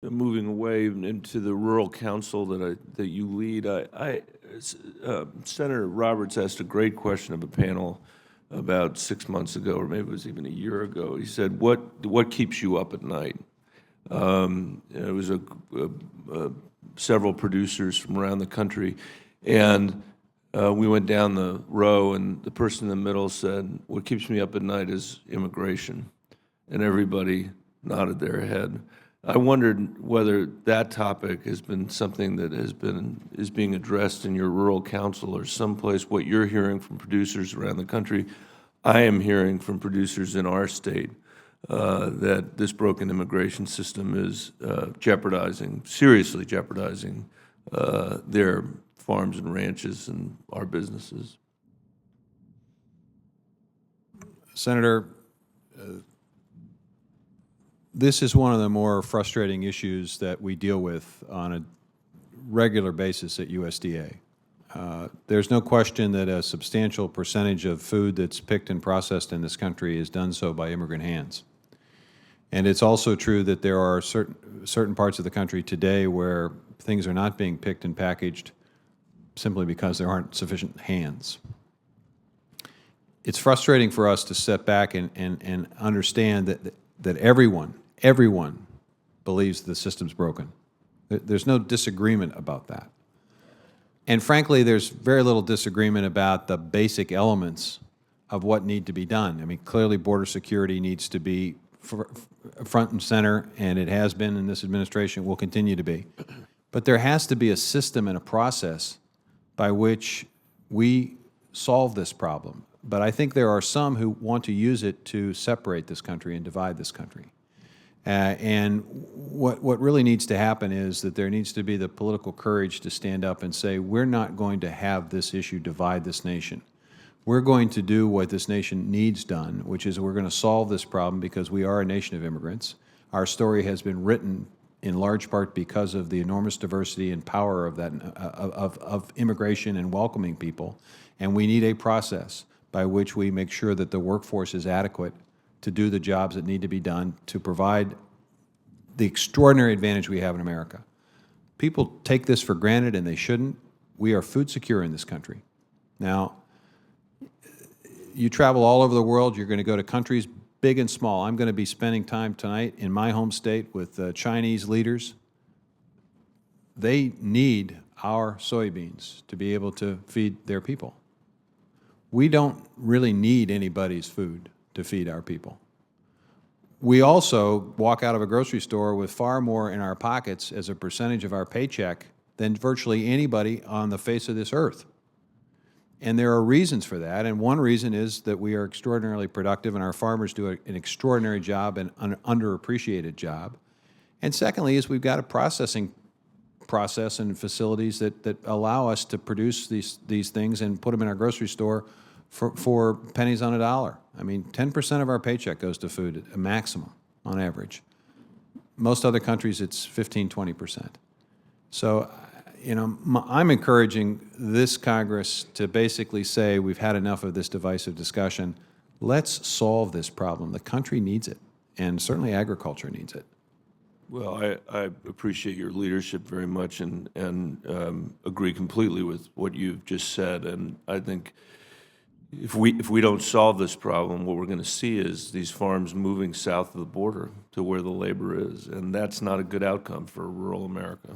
moving away into the rural council that you lead, Senator Roberts asked a great question of a panel about 6 months ago, or maybe it was even a year ago. He said, "What keeps you up at night?" It was several producers from around the country, and we went down the row, and the person in the middle said, "What keeps me up at night is immigration," and everybody nodded their head. I wondered whether that topic has been something that is being addressed in your rural council or someplace. What you're hearing from producers around the country, I am hearing from producers in our state that this broken immigration system is seriously jeopardizing their farms and ranches and our businesses. Senator, this is one of the more frustrating issues that we deal with on a regular basis at USDA. There's no question that a substantial percentage of food that's picked and processed in this country is done so by immigrant hands. And it's also true that there are certain parts of the country today where things are not being picked and packaged simply because there aren't sufficient hands. It's frustrating for us to step back and understand that everyone believes the system's broken. There's no disagreement about that. And frankly, there's very little disagreement about the basic elements of what need to be done. I mean, clearly border security needs to be front and center, and it has been in this administration, will continue to be. But there has to be a system and a process by which we solve this problem. But I think there are some who want to use it to separate this country and divide this country. And what really needs to happen is that there needs to be the political courage to stand up and say, we're not going to have this issue divide this nation. We're going to do what this nation needs done, which is we're going to solve this problem because we are a nation of immigrants. Our story has been written in large part because of the enormous diversity and power of that of immigration and welcoming people. And we need a process by which we make sure that the workforce is adequate to do the jobs that need to be done to provide the extraordinary advantage we have in America. People take this for granted, and they shouldn't. We are food secure in this country. Now, you travel all over the world. You're going to go to countries big and small. I'm going to be spending time tonight in my home state with Chinese leaders. They need our soybeans to be able to feed their people. We don't really need anybody's food to feed our people. We also walk out of a grocery store with far more in our pockets as a percentage of our paycheck than virtually anybody on the face of this earth. And there are reasons for that, and one reason is that we are extraordinarily productive and our farmers do an extraordinary job and an underappreciated job. And secondly is we've got a processing process and facilities that allow us to produce these things and put them in our grocery store for pennies on a dollar. I mean, 10% of our paycheck goes to food, a maximum on average. Most other countries, it's 15, 20%. So, you know, I'm encouraging this Congress to basically say we've had enough of this divisive discussion. Let's solve this problem. The country needs it, and certainly agriculture needs it. Well, I appreciate your leadership very much and agree completely with what you've just said. And I think if we don't solve this problem, what we're going to see is these farms moving south of the border to where the labor is, and that's not a good outcome for rural America.